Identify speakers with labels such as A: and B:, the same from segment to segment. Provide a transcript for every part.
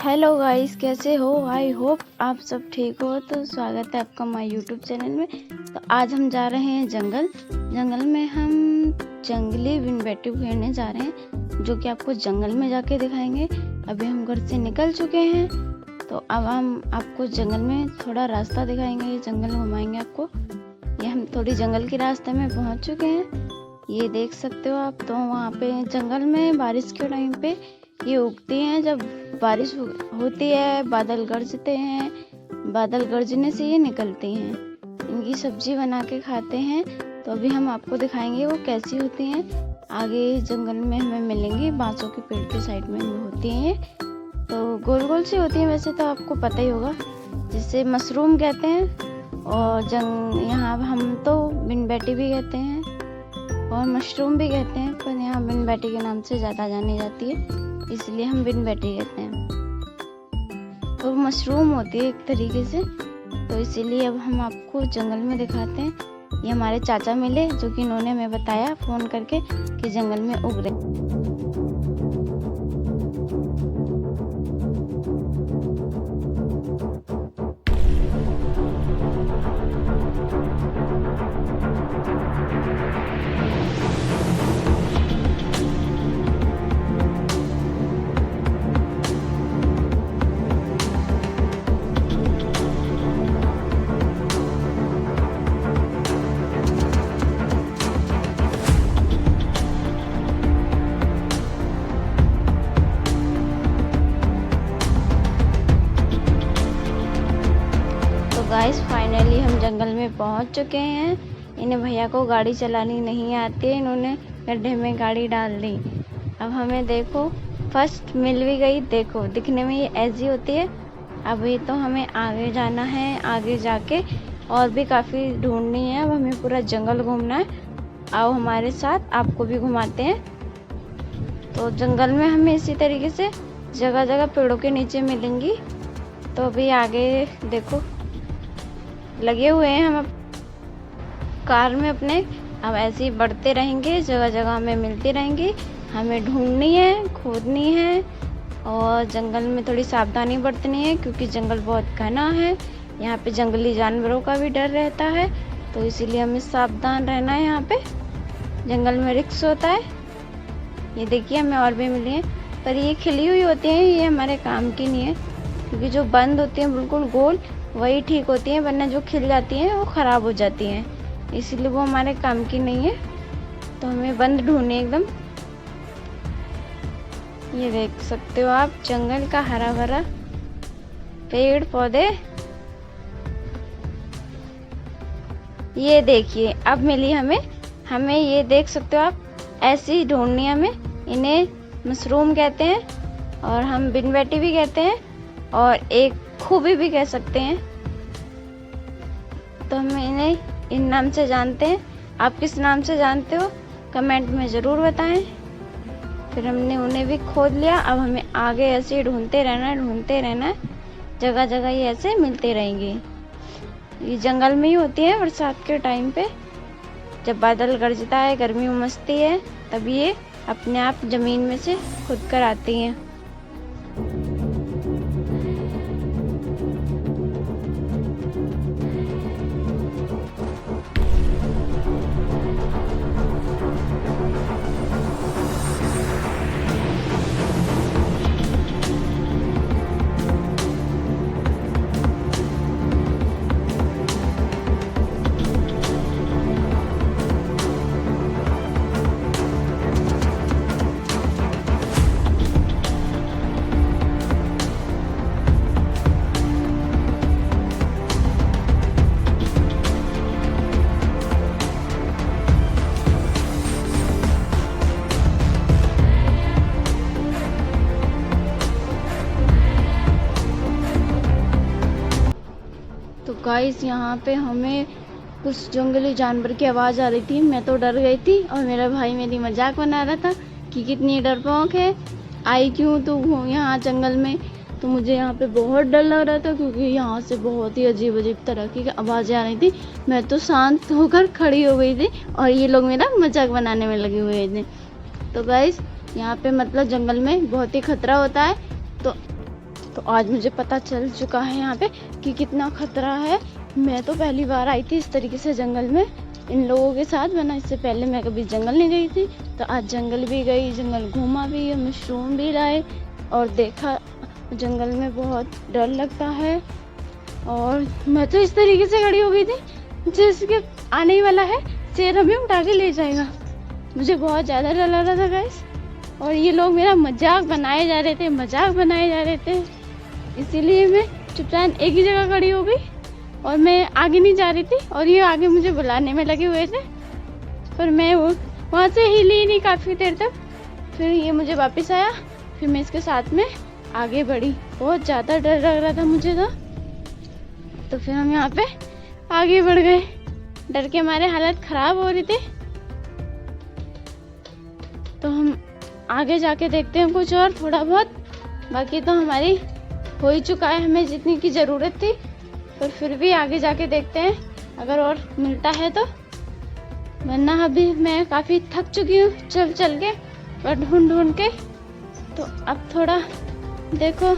A: Hello guys, कैसे हो? I hope आप सब ठीक हो। तो स्वागत है आपका माय यूट्यूब चैनल में। तो आज हम जा रहे हैं जंगल में हम जंगली विनबेटिव खेलने जा रहे हैं, जो कि आपको जंगल में जाके दिखाएंगे। अभी हम घर से निकल चुके हैं, तो अब हम आपको जंगल में थोड़ा रास्ता दिखाएंगे, जंगल घुमाएंगे आपको। ये हम थोड़ी जंगल के रास्ते में पहुँच चुके हैं, ये देख सकते हो आप। तो वहाँ पे जंगल में बारिश के टाइम पे ये उगती हैं। जब बारिश होती है, बादल गरजते हैं, बादल गरजने से ये निकलती हैं। इनकी सब्जी बना के खाते हैं। तो अभी हम आपको दिखाएंगे वो कैसी होती हैं। आगे जंगल में हमें मिलेंगी, बांसों के पेड़ के साइड में होती हैं। तो गोल गोल सी होती हैं, वैसे तो आपको पता ही होगा, जिसे मशरूम कहते हैं। और यहाँ हम तो विनबेटी भी कहते हैं और मशरूम भी कहते हैं, पर यहाँ विनबेटी के नाम से ज़्यादा जानी जाती है, इसलिए हम विनबेटी कहते हैं। तो मशरूम होती है एक तरीके से, तो इसीलिए अब हम आपको जंगल में दिखाते हैं। ये हमारे चाचा मिले, जो कि इन्होंने हमें बताया फ़ोन करके कि जंगल में उग रहे। गाइस फाइनली हम जंगल में पहुंच चुके हैं। इन्हें भैया को गाड़ी चलानी नहीं आती है, इन्होंने गड्ढे में गाड़ी डाल दी। अब हमें देखो फर्स्ट मिल भी गई। देखो दिखने में ये ऐसी होती है। अभी तो हमें आगे जाना है, आगे जाके और भी काफ़ी ढूंढनी है। अब हमें पूरा जंगल घूमना है। आओ हमारे साथ, आपको भी घुमाते हैं। तो जंगल में हमें इसी तरीके से जगह जगह पेड़ों के नीचे मिलेंगी। तो अभी आगे देखो लगे हुए हैं हम कार में अपने। अब ऐसे ही बढ़ते रहेंगे, जगह जगह हमें मिलती रहेंगी। हमें ढूंढनी है, खोदनी है, और जंगल में थोड़ी सावधानी बरतनी है, क्योंकि जंगल बहुत घना है। यहाँ पे जंगली जानवरों का भी डर रहता है, तो इसीलिए हमें सावधान रहना है। यहाँ पे जंगल में रिस्क होता है। ये देखिए हमें और भी मिली है, पर ये खिली हुई होती हैं, ये हमारे काम की नहीं है, क्योंकि जो बंद होती हैं बिल्कुल गोल वही ठीक होती हैं, वरना जो खिल जाती हैं वो ख़राब हो जाती हैं, इसीलिए वो हमारे काम की नहीं है। तो हमें बंद ढूंढनी एकदम। ये देख सकते हो आप जंगल का हरा भरा पेड़ पौधे। ये देखिए अब मिली हमें ये देख सकते हो आप। ऐसी ही ढूंढनी हमें। इन्हें मशरूम कहते हैं, और हम विनबेटी भी कहते हैं, और एक खूबी भी कह सकते हैं। तो हम इन्हें इन नाम से जानते हैं। आप किस नाम से जानते हो कमेंट में ज़रूर बताएं। फिर हमने उन्हें भी खोद लिया। अब हमें आगे ऐसे ही ढूंढते रहना है। जगह जगह ये ऐसे मिलते रहेंगे। ये जंगल में ही होती है बरसात के टाइम पे, जब बादल गरजता है, गर्मी उमसती है, तब ये अपने आप ज़मीन में से खुद कर आती हैं। तो गाइस यहाँ पे हमें कुछ जंगली जानवर की आवाज़ आ रही थी। मैं तो डर गई थी, और मेरा भाई मेरी मजाक बना रहा था कि कितनी डरपोक है, आई क्यों तू यहाँ जंगल में। तो मुझे यहाँ पे बहुत डर लग रहा था, क्योंकि यहाँ से बहुत ही अजीब अजीब तरह की आवाज़ें आ रही थी। मैं तो शांत होकर खड़ी हो गई थी, और ये लोग मेरा मजाक बनाने में लगे हुए थे। तो गाइस यहाँ पे मतलब जंगल में बहुत ही खतरा होता है। तो तो आज मुझे पता चल चुका है यहाँ पे कि कितना खतरा है। मैं तो पहली बार आई थी इस तरीके से जंगल में इन लोगों के साथ, वरना इससे पहले मैं कभी जंगल नहीं गई थी। तो आज जंगल भी गई, जंगल घूमा भी, मशरूम भी लाए और देखा। जंगल में बहुत डर लगता है और मैं तो इस तरीके से खड़ी हो गई थी जिसके आने ही वाला है शेर हमें उठा के ले जाएगा। मुझे बहुत ज़्यादा डर लग रहा था गाइस, और ये लोग मेरा मजाक बनाए जा रहे थे, इसीलिए मैं चुपचाप एक ही जगह खड़ी हो गई और मैं आगे नहीं जा रही थी और ये आगे मुझे बुलाने में लगे हुए थे, पर मैं वहाँ से हिली नहीं काफ़ी देर तक। फिर ये मुझे वापस आया, फिर मैं इसके साथ में आगे बढ़ी। बहुत ज़्यादा डर लग रहा था मुझे तो फिर हम यहाँ पे आगे बढ़ गए। डर के हमारे हालत ख़राब हो रही थी, तो हम आगे जाके देखते हैं कुछ और थोड़ा बहुत। बाकी तो हमारी हो ही चुका है, हमें जितनी की ज़रूरत थी, पर फिर भी आगे जाके देखते हैं अगर और मिलता है तो। वरना अभी मैं काफ़ी थक चुकी हूँ चल के और ढूंढ के। तो अब थोड़ा देखो,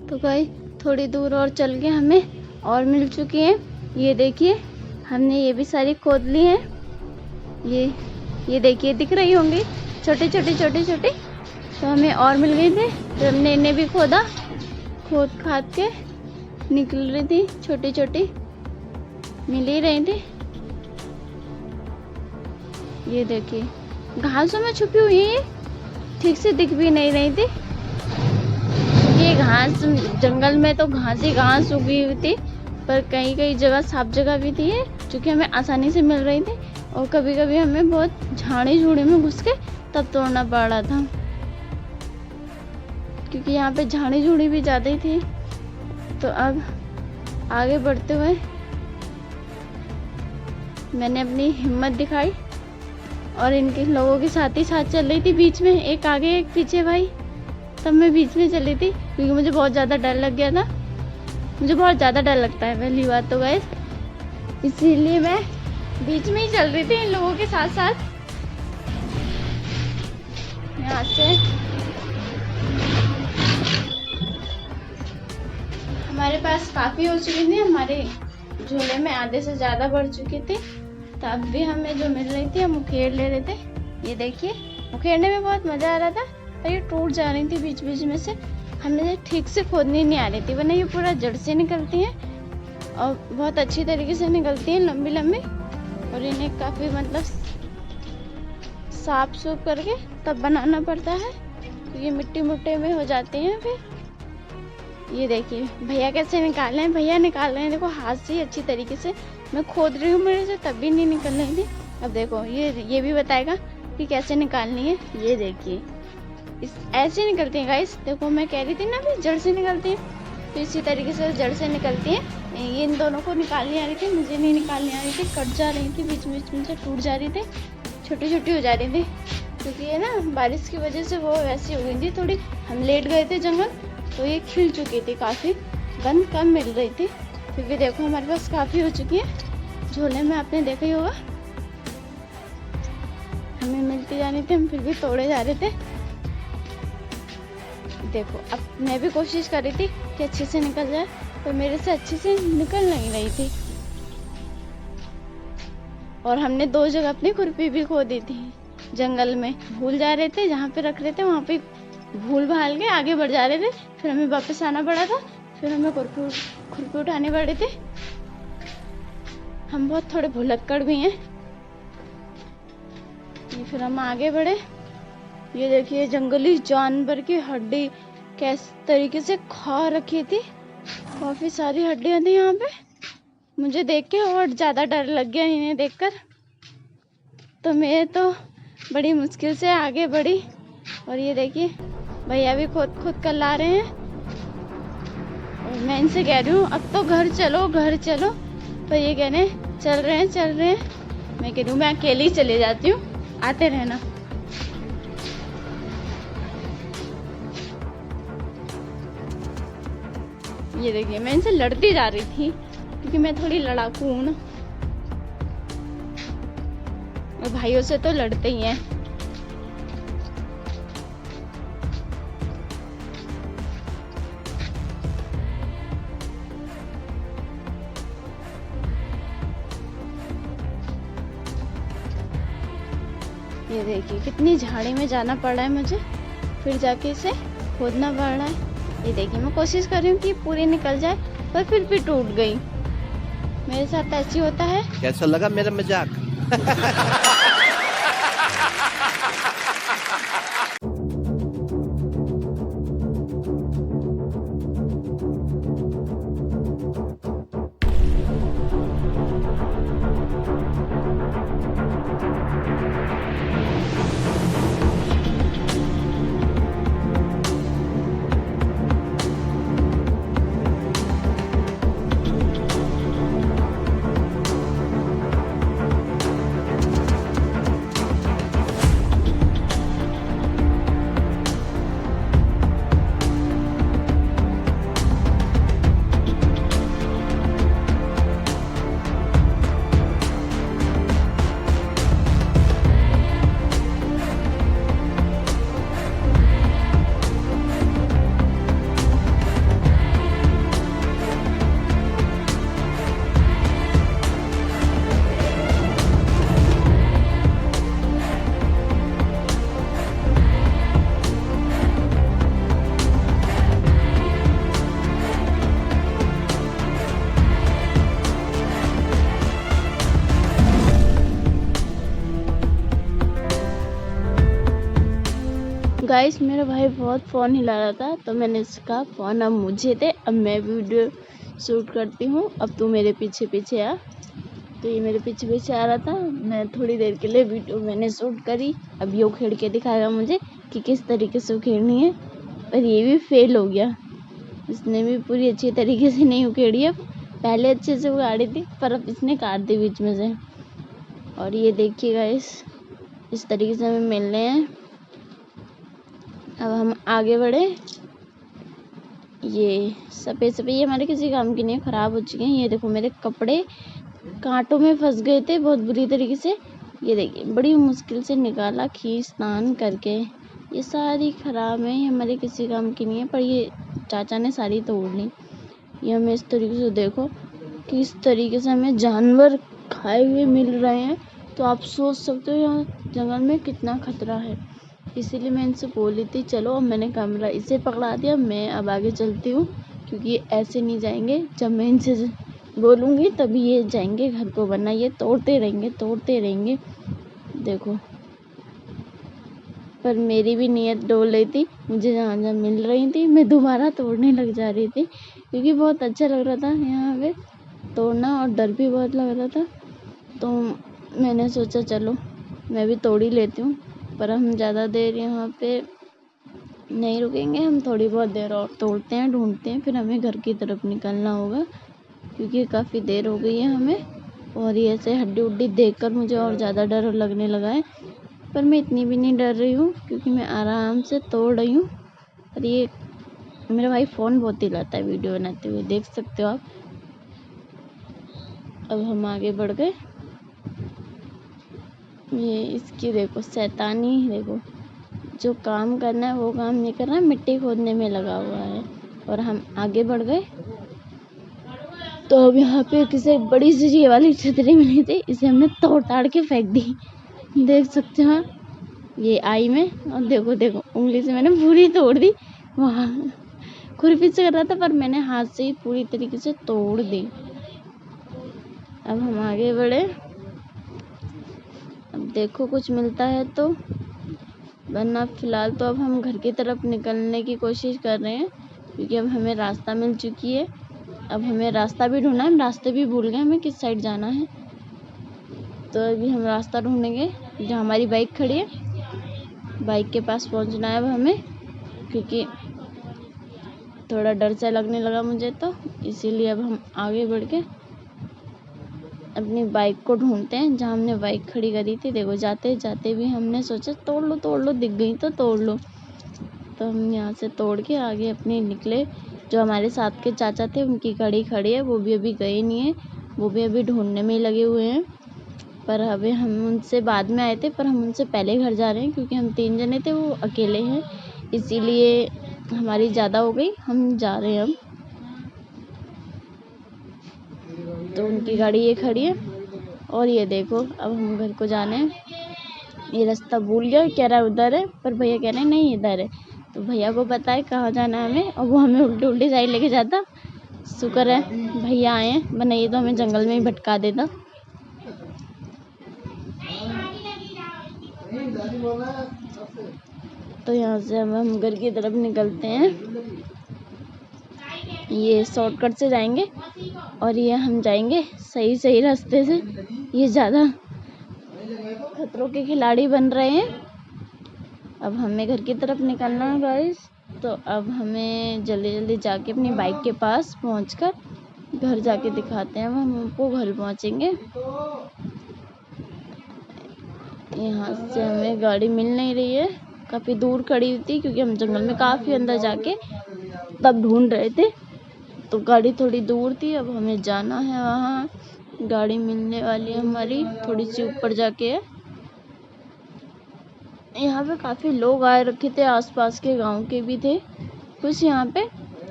A: तो भाई थोड़ी दूर और चल के हमें और मिल चुकी है। ये देखिए, हमने ये भी सारी खोद ली है। ये देखिए, दिख रही होंगी छोटे छोटे। तो हमें और मिल गई थी, तो हमने इन्हें भी खोद खाद के निकल रही थी, छोटी मिल ही रही थी। ये देखिए, घासों में छुपी हुई है, ठीक से दिख भी नहीं रही थी। ये घास, जंगल में तो घास उगी हुई थी, पर कई जगह साफ जगह भी थी जो कि हमें आसानी से मिल रही थी, और कभी कभी हमें बहुत झाड़ी में घुस के तब तोड़ना पड़ रहा था, क्योंकि यहाँ पे झाड़ी भी ज़्यादा ही थी। तो अब आगे बढ़ते हुए मैंने अपनी हिम्मत दिखाई और इनके लोगों के साथ ही साथ चल रही थी। बीच में एक आगे एक पीछे भाई, तब मैं बीच में चली थी क्योंकि मुझे बहुत ज़्यादा डर लग गया था। मुझे बहुत ज़्यादा डर लगता है पहली बात तो गाइस, इसीलिए मैं बीच में ही चल रही थी इन लोगों के साथ साथ। यहाँ से हमारे पास काफ़ी हो चुकी थी, हमारे झोले में आधे से ज़्यादा बढ़ चुकी थी। तब भी हमें जो मिल रही थी हम उखेड़ ले रहे थे। ये देखिए, उखेड़ने में बहुत मज़ा आ रहा था, पर ये टूट जा रही थी बीच में से। हमें ठीक से खोदनी नहीं आ रही थी, वरना ये पूरा जड़ से निकलती हैं और बहुत अच्छी तरीके से निकलती हैं, लंबी। और इन्हें काफ़ी मतलब साफ सूफ करके तब बनाना पड़ता है, तो ये मिट्टी मुट्टे में हो जाते हैं। फिर ये देखिए भैया कैसे निकाल रहे हैं, भैया निकाल रहे हैं, देखो हाथ से ही अच्छी तरीके से। मैं खोद रही हूँ मेरे से, तब भी नहीं निकल रही थी। अब देखो ये भी बताएगा कि कैसे निकालनी है। ये देखिए, ऐसे निकलती हैं गाइस। देखो मैं कह रही थी ना अभी जड़ से निकलती है, तो इसी तरीके से जड़ से निकलती हैं। ये इन दोनों को निकालनी आ रही थी, मुझे नहीं निकालनी आ रही थी, कट जा रही थी, बीच में से टूट जा रही थी, छोटी हो जा रही थी, क्योंकि ये ना बारिश की वजह से वो वैसी हो गई थी थोड़ी। हम लेट गए थे जंगल, तो ये खिल चुकी थी, काफ़ी गंद कम मिल रही थी। फिर भी देखो हमारे पास काफ़ी हो चुकी है झोले में, आपने देखा ही होगा। हमें मिलती जा रही थी, हम फिर भी तोड़े जा रहे थे। देखो अब मैं भी कोशिश कर रही थी कि अच्छे से निकल जाए, पर मेरे से अच्छे से निकल नहीं रही थी। और हमने 2 जगह अपनी खुरपी भी खो दी थी जंगल में। भूल जा रहे थे, जहाँ पे रख रहे थे वहाँ पे भूल भाल के आगे बढ़ जा रहे थे, फिर हमें वापस आना पड़ा था, फिर हमें खुरपी उठाने पड़े थे। हम बहुत थोड़े भुलक्कड़ भी हैं। फिर हम आगे बढ़े। ये देखिए, जंगली जानवर की हड्डी किस तरीके से खा रखी थी, काफ़ी सारी हड्डियाँ थी यहाँ पे। मुझे देख के और ज़्यादा डर लग गया इन्हें देखकर, तो मैं तो बड़ी मुश्किल से आगे बढ़ी। और ये देखिए भैया भी खुद कर ला रहे हैं, और मैं इनसे कह रही हूँ अब तो घर चलो, पर ये कह रहे हैं चल रहे हैं। मैं कह रही हूँ मैं अकेले ही चले जाती हूँ, आते रहना। ये देखिए मैं इनसे लड़ती जा रही थी क्योंकि मैं थोड़ी लड़ाकू हूँ ना, और भाइयों से तो लड़ते ही हैं। ये देखिए कितनी झाड़ी में जाना पड़ रहा है मुझे, फिर जाके इसे खोदना पड़ रहा है। ये देखिए मैं कोशिश कर रही हूँ कि पूरी निकल जाए, पर फिर भी टूट गई। मेरे साथ ऐसी होता है।
B: कैसा लगा मेरा मजाक?
A: गाइस मेरा भाई बहुत फ़ोन हिला रहा था, तो मैंने इसका फ़ोन अब मुझे दे, अब मैं वीडियो शूट करती हूँ, अब तू मेरे पीछे पीछे आ। तो ये मेरे पीछे पीछे आ रहा था, मैं थोड़ी देर के लिए वीडियो मैंने शूट करी। अब ये उखेड़ के दिखाएगा मुझे कि किस तरीके से उखेड़नी है, पर ये भी फेल हो गया। इसने भी पूरी अच्छी तरीके से नहीं उखेड़ी है, पहले अच्छे से उगाड़ी थी पर अब इसने काट दी बीच में से। और ये देखिए गाइस इस तरीके से हमें मिल रहे हैं। अब हम आगे बढ़े। ये सफ़ेद सफ़ेद ये हमारे किसी काम की नहीं, ख़राब हो चुके हैं। ये देखो मेरे कपड़े कांटों में फंस गए थे बहुत बुरी तरीके से। ये देखिए बड़ी मुश्किल से निकाला खींचतान करके। ये सारी ख़राब है, ये हमारे किसी काम की नहीं है, पर ये चाचा ने सारी तोड़ ली। ये हमें इस तरीके से देखो कि इस तरीके से हमें जानवर खाए हुए मिल रहे हैं, तो आप सोच सकते हो यहाँ जंगल में कितना खतरा है। इसीलिए मैं इनसे बोल रही थी चलो, अब मैंने कैमरा इसे पकड़ा दिया, मैं अब आगे चलती हूँ क्योंकि ये ऐसे नहीं जाएंगे। जब मैं इनसे बोलूँगी तभी ये जाएंगे घर को, वरना ये तोड़ते रहेंगे। देखो पर मेरी भी नीयत डोल रही थी, मुझे जहाँ जहाँ मिल रही थी मैं दोबारा तोड़ने लग जा रही थी क्योंकि बहुत अच्छा लग रहा था यहाँ पे तोड़ना, और डर भी बहुत लग रहा था। तो मैंने सोचा चलो मैं भी तोड़ ही लेती हूँ, पर हम ज़्यादा देर यहाँ पे नहीं रुकेंगे, हम थोड़ी बहुत देर और तोड़ते हैं, ढूंढते हैं, फिर हमें घर की तरफ निकलना होगा क्योंकि काफ़ी देर हो गई है हमें। और ये ऐसे हड्डी उड्डी देखकर मुझे और ज़्यादा डर लगने लगा है, पर मैं इतनी भी नहीं डर रही हूँ क्योंकि मैं आराम से तोड़ रही हूँ। और ये मेरा भाई फ़ोन बहुत हिलाता है वीडियो बनाते हुए, देख सकते हो आप। अब हम आगे बढ़ गए। ये इसकी देखो शैतानी, देखो जो काम करना है वो काम नहीं कर रहा, मिट्टी खोदने में लगा हुआ है। और हम आगे बढ़ गए। तो अब यहाँ पे किसी बड़ी सी ये वाली छतरी मिली थी, इसे हमने तोड़ ताड़ के फेंक दी, देख सकते हो ये आई में। और देखो देखो उंगली से मैंने पूरी तोड़ दी, वहाँ खुरपी से कर रहा था पर मैंने हाथ से ही पूरी तरीके से तोड़ दी। अब हम आगे बढ़े, अब देखो कुछ मिलता है तो, वरना फ़िलहाल तो अब हम घर की तरफ निकलने की कोशिश कर रहे हैं क्योंकि अब हमें रास्ता मिल चुकी है। अब हमें रास्ता भी ढूंढना है, हम रास्ते भी भूल गए हमें किस साइड जाना है। तो अभी हम रास्ता ढूंढेंगे, जहाँ हमारी बाइक खड़ी है बाइक के पास पहुंचना है अब हमें, क्योंकि थोड़ा डर सा लगने लगा मुझे, तो इसीलिए अब हम आगे बढ़ के अपनी बाइक को ढूंढते हैं जहाँ हमने बाइक खड़ी करी थी। देखो जाते जाते भी हमने सोचा तोड़ लो, दिख गई तो तोड़ लो। तो हम यहाँ से तोड़ के आगे अपने निकले। जो हमारे साथ के चाचा थे उनकी गाड़ी खड़ी है, वो भी अभी गए नहीं है, वो भी अभी ढूंढने में ही लगे हुए हैं। पर अभी हम उनसे बाद में आए थे, पर हम उनसे पहले घर जा रहे हैं क्योंकि हम 3 जने थे, वो अकेले हैं, इसीलिए हमारी ज़्यादा हो गई, हम जा रहे हैं अब। तो उनकी गाड़ी ये खड़ी है और ये देखो अब हम घर को जाने हैं। ये रास्ता भूल गया, कह रहा है उधर है, पर भैया कह रहे हैं नहीं इधर है। तो भैया को पता है कहाँ जाना है हमें, और वो हमें उल्टी साइड लेके जाता। शुक्र है भैया आए हैं, वरना ये तो हमें जंगल में ही भटका देता। तो यहाँ से हम घर की तरफ निकलते हैं। ये शॉर्टकट से जाएंगे और ये हम जाएंगे सही रास्ते से। ये ज़्यादा खतरों के खिलाड़ी बन रहे हैं। अब हमें घर की तरफ निकलना है गाइस। तो अब हमें जल्दी जाके अपनी बाइक के पास पहुंचकर घर जाके दिखाते हैं। अब हम उनको घर पहुंचेंगे। यहाँ से हमें गाड़ी मिल नहीं रही है, काफ़ी दूर खड़ी हुई थी क्योंकि हम जंगल में काफ़ी अंदर जाके तब ढूंढ रहे थे, तो गाड़ी थोड़ी दूर थी। अब हमें जाना है वहाँ, गाड़ी मिलने वाली है हमारी, थोड़ी सी ऊपर जाके है। यहाँ पे काफ़ी लोग आए रखे थे, आसपास के गांव के भी थे कुछ, यहाँ पे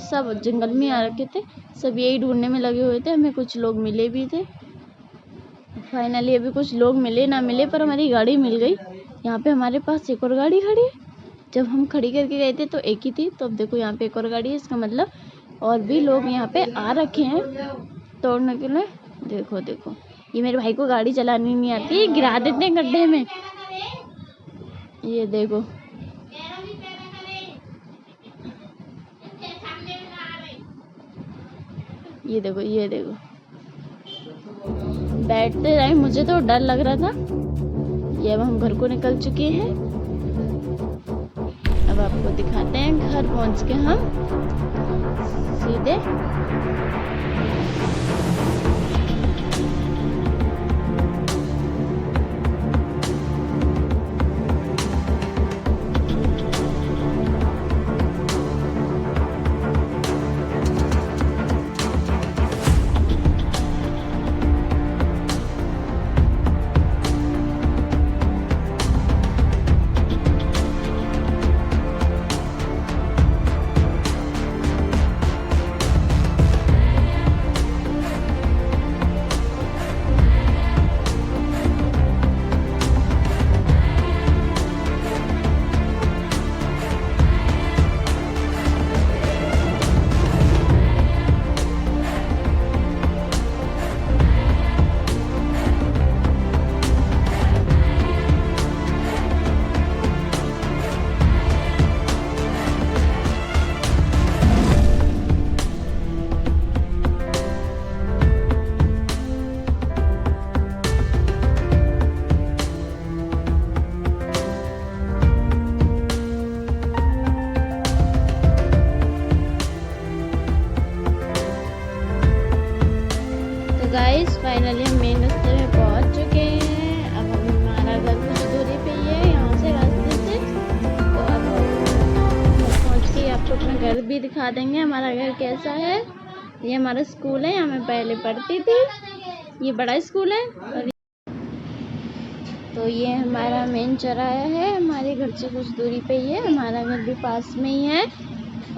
A: सब जंगल में आ रखे थे, सब यही ढूंढने में लगे हुए थे। हमें कुछ लोग मिले भी थे। फाइनली अभी कुछ लोग मिले ना मिले, पर हमारी गाड़ी मिल गई। यहाँ पे हमारे पास एक और गाड़ी खड़ी है। जब हम खड़ी करके गए थे तो एक ही थी, तो अब देखो यहाँ पे एक और गाड़ी है। इसका मतलब और भी लोग यहाँ पे आ रखे हैं तोड़ने के लिए। देखो ये मेरे भाई को गाड़ी चलानी नहीं आती, गिरा देते हैं गड्ढे में। ये देखो ये देखो बैठते टाइम मुझे तो डर लग रहा था। ये अब हम घर को निकल चुके हैं। अब आपको दिखाते हैं घर पहुंच के हम सीधे गाइस फाइनली हम मेन रास्ते में पहुंच चुके हैं। अब हमारा घर कुछ दूरी पे ही है यहाँ से रास्ते से। तो अब हम पहुंच के आपको अपना घर भी दिखा देंगे, हमारा घर कैसा है। ये हमारा स्कूल है, यहाँ मैं पहले पढ़ती थी। ये बड़ा स्कूल है। और तो ये हमारा मेन चौराहा है, हमारे घर से कुछ दूरी पे ही है। हमारा घर भी पास में ही है।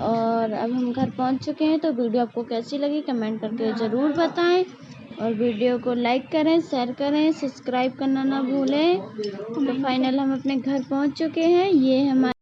A: और अब हम घर पहुंच चुके हैं। तो वीडियो आपको कैसी लगी कमेंट करके ज़रूर बताएं, और वीडियो को लाइक करें, शेयर करें, सब्सक्राइब करना ना भूलें। तो फाइनल हम अपने घर पहुंच चुके हैं। ये हमारे